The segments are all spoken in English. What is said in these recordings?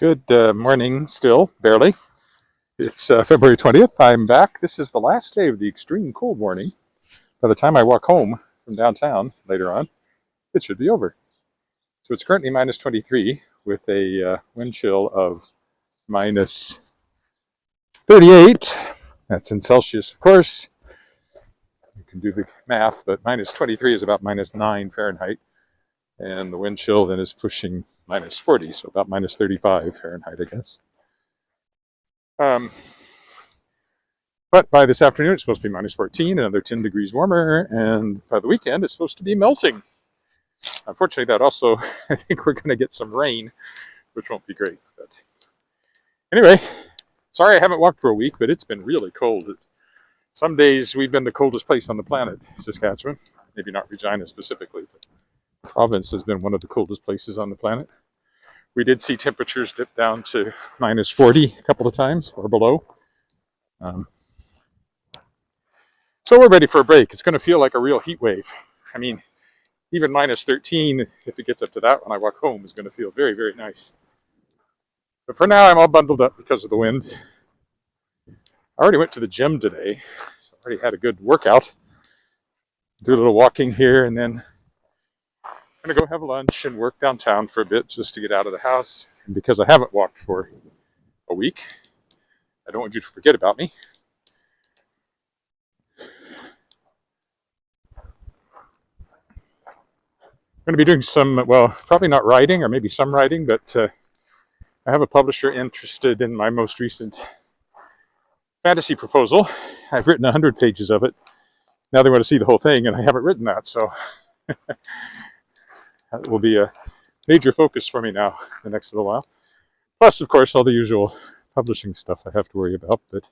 Good morning still, barely. It's February 20th. I'm back. This is the last day of the extreme cold morning. By the time I walk home from downtown later on, it should be over. So it's currently minus 23 with a wind chill of minus 38. That's in Celsius, of course. You can do the math, but minus 23 is about minus 9 Fahrenheit. And the wind chill then is pushing minus 40, so about minus 35 Fahrenheit, I guess. But by this afternoon, it's supposed to be minus 14, another 10 degrees warmer, and by the weekend, it's supposed to be melting. Unfortunately, that also, I think we're going to get some rain, which won't be great. But anyway, sorry I haven't walked for a week, but it's been really cold. Some days we've been the coldest place on the planet, Saskatchewan. Maybe not Regina specifically, but the province has been one of the coldest places on the planet. We did see temperatures dip down to minus 40 a couple of times or below. So we're ready for a break. It's going to feel like a real heat wave. I mean, even minus 13, if it gets up to that when I walk home, is going to feel very, very nice. But for now, I'm all bundled up because of the wind. I already went to the gym today, so I already had a good workout. Do a little walking here, and then I'm going to go have lunch and work downtown for a bit just to get out of the house. And because I haven't walked for a week, I don't want you to forget about me. I'm going to be doing some, well, probably not writing, or maybe some writing, but I have a publisher interested in my most recent fantasy proposal. I've written 100 pages of it. Now they want to see the whole thing, and I haven't written that, so that will be a major focus for me now the next little while. Plus, of course, all the usual publishing stuff I have to worry about, but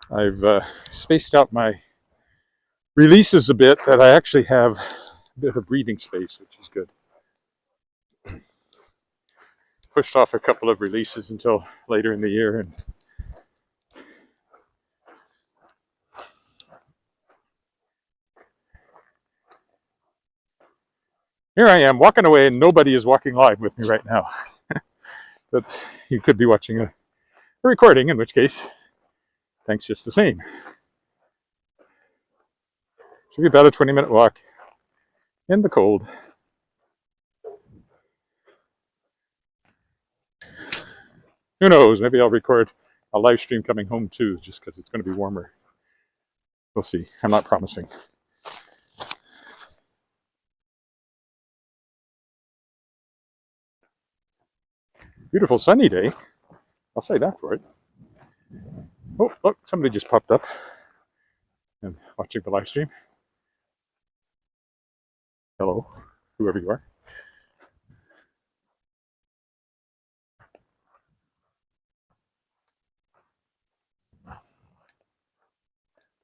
I've spaced out my releases a bit that I actually have a bit of a breathing space, which is good. Pushed off a couple of releases until later in the year, and here I am walking away, and nobody is walking live with me right now. But you could be watching a recording, in which case, thanks just the same. Should be about a 20-minute walk in the cold. Who knows? Maybe I'll record a live stream coming home too, just because it's going to be warmer. We'll see. I'm not promising. Beautiful sunny day. I'll say that for it. Oh, look, somebody just popped up and watching the live stream. Hello, whoever you are.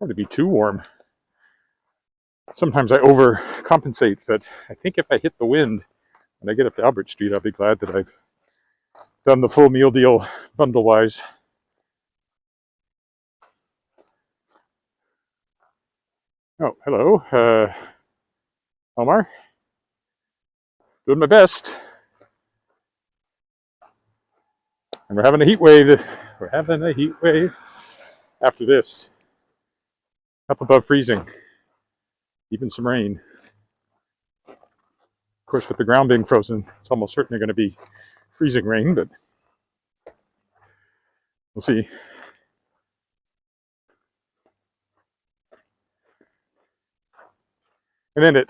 Not to be too warm. Sometimes I overcompensate, but I think if I hit the wind when I get up to Albert Street, I'll be glad that I've done the full meal deal bundle-wise. Oh, hello, Omar. Doing my best. And we're having a heat wave. We're having a heat wave after this. Up above freezing. Even some rain. Of course, with the ground being frozen, it's almost certainly going to be freezing rain, but we'll see. And then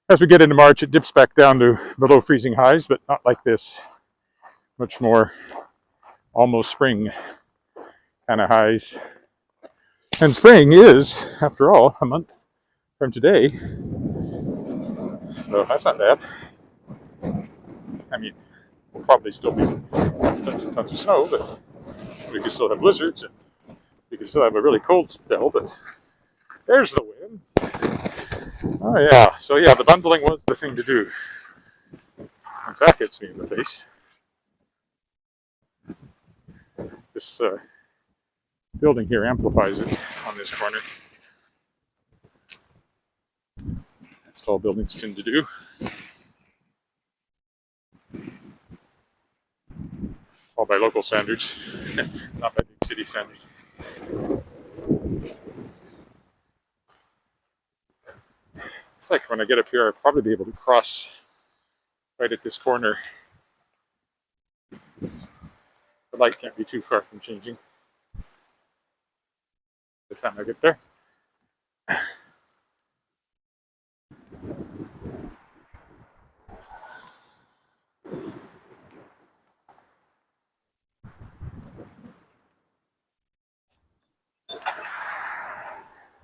as we get into March, it dips back down to below freezing highs, but not like this. Much more almost spring kind of highs. And spring is, after all, a month from today. So that's not bad. I mean, we'll probably still be tons and tons of snow, but we can still have blizzards, and we can still have a really cold spell, but there's the wind. Oh yeah, so yeah, the bundling was the thing to do. Once that hits me in the face. This building here amplifies it on this corner. As tall buildings tend to do. all by local standards, not by big city standards. It's like when I get up here, I'll probably be able to cross right at this corner. The light can't be too far from changing by the time I get there.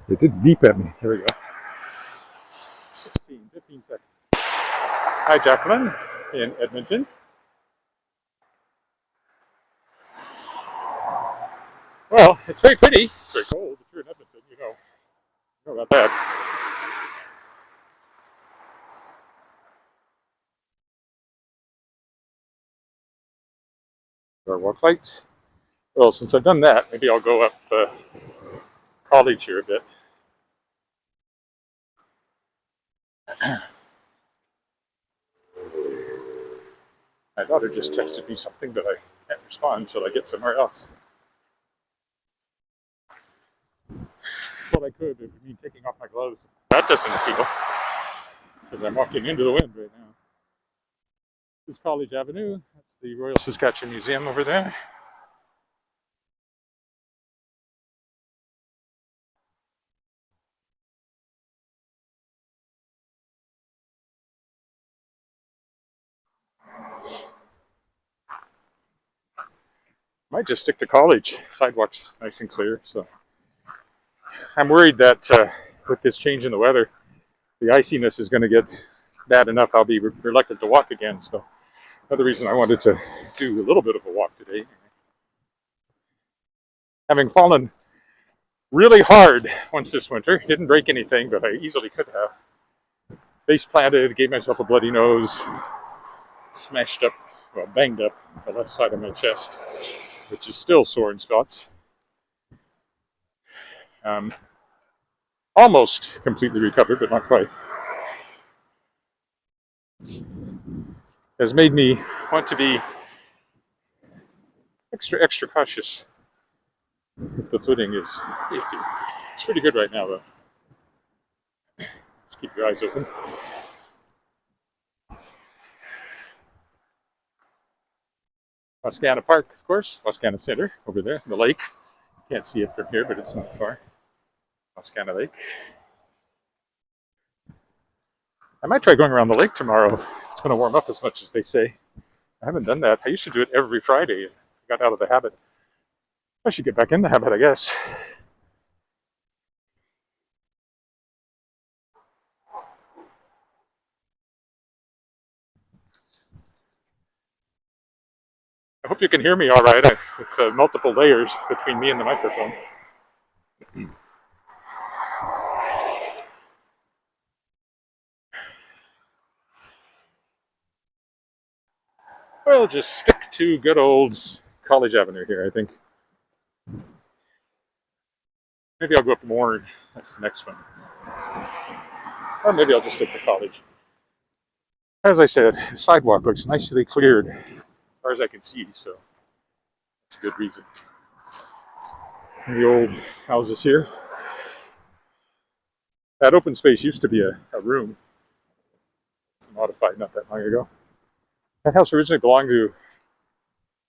It did beep at me. Here we go. 15 seconds. Hi, Jacqueline in Edmonton. Well, it's very pretty. It's very cold. If you're in Edmonton, you know about that. Our walk light. Well, since I've done that, maybe I'll go up College here a bit. My daughter just texted me something, but I can't respond until I get somewhere else. Well, I could, but it would mean taking off my gloves. That doesn't appeal, because I'm walking into the wind right now. This is College Avenue. That's the Royal Saskatchewan Museum over there. Might just stick to College. Sidewalk's nice and clear, so I'm worried that with this change in the weather, the iciness is going to get bad enough I'll be reluctant to walk again. So another reason I wanted to do a little bit of a walk today. Having fallen really hard once this winter, didn't break anything, but I easily could have. Face planted, gave myself a bloody nose, smashed up, well, banged up the left side of my chest, which is still sore in spots. Almost completely recovered, but not quite. Has made me want to be extra cautious if the footing is iffy. It's pretty good right now, though. Just keep your eyes open. Wascana Park, of course. Wascana Center, over there, the lake. Can't see it from here, but it's not far. Wascana Lake. I might try going around the lake tomorrow. It's going to warm up as much as they say. I haven't done that. I used to do it every Friday and got out of the habit. I should get back in the habit, I guess. I hope you can hear me all right with multiple layers between me and the microphone. Well, just stick to good old College Avenue here, I think. Maybe I'll go up more. That's the next one. Or maybe I'll just stick to College. As I said, the sidewalk looks nicely cleared as far as I can see, so that's a good reason. The old houses here. That open space used to be a room. It's modified not that long ago. That house originally belonged to,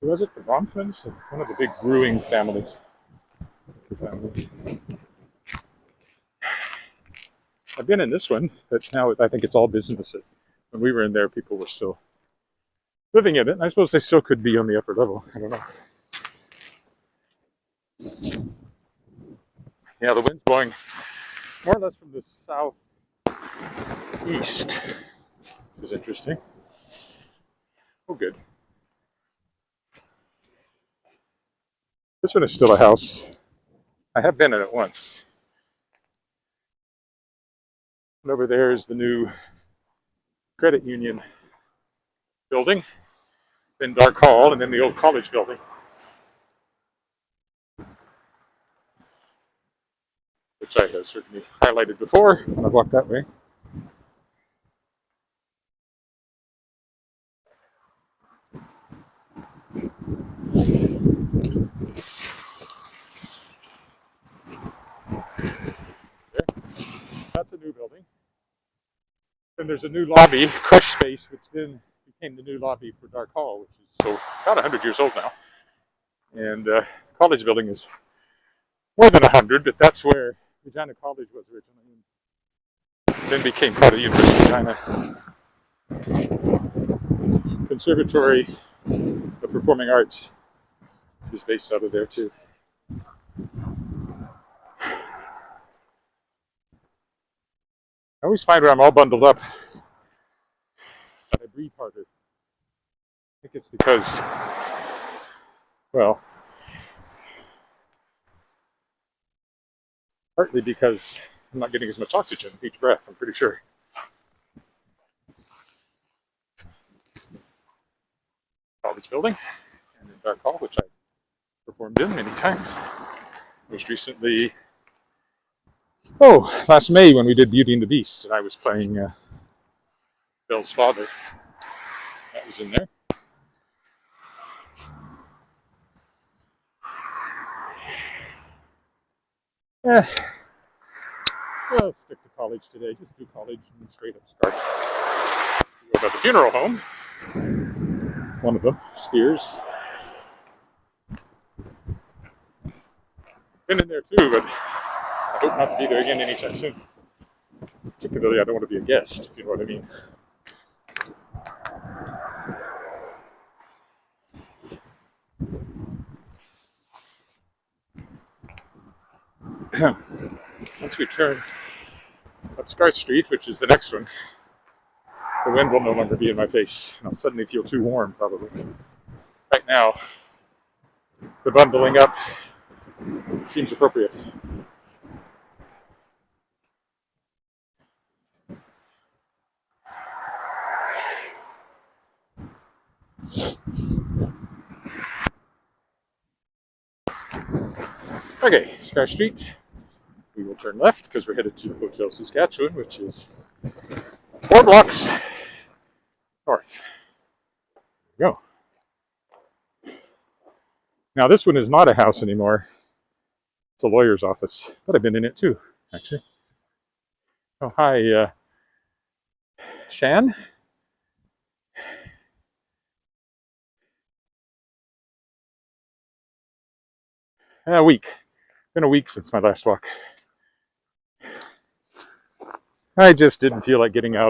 who was it? The Bronfmans? One of the big brewing families. I've been in this one, but now I think it's all business. When we were in there, people were still living in it. And I suppose they still could be on the upper level. I don't know. Yeah, the wind's blowing more or less from the southeast, which is interesting. Oh, good. This one is still a house. I have been in it once. And over there is the new credit union building, then Dark Hall, and then the old college building. Which I have certainly highlighted before when I've walked that way. that's a new building. Then there's a new lobby, crush space, which then became the new lobby for Dark Hall, which is so about 100 years old now. And college building is more than 100, but that's where Regina College was originally. Then became part of the University of Regina. Conservatory of Performing Arts is based out of there too. I always find when I'm all bundled up that I breathe harder. I think it's because, well, partly because I'm not getting as much oxygen with each breath, I'm pretty sure. College building, and in Dark Hall, which I performed in many times. Most recently, last May when we did Beauty and the Beast, and I was playing Bill's father. That was in there. I'll stick to college today. Just do college and straight up Scarf. We go to the funeral home. One of them, Spears. Been in there too, but I hope not to be there again anytime soon. Particularly, I don't want to be a guest, if you know what I mean. Once we turn up Scarf Street, which is the next one, the wind will no longer be in my face, and I'll suddenly feel too warm, probably. Right now, the bundling up seems appropriate. Okay, Scarf Street. We will turn left because we're headed to the Hotel Saskatchewan, which is 4 blocks north. There we go. Now this one is not a house anymore. It's a lawyer's office, but I've been in it too, actually. Oh, hi, Shan. A week. Been a week since my last walk. I just didn't feel like getting out.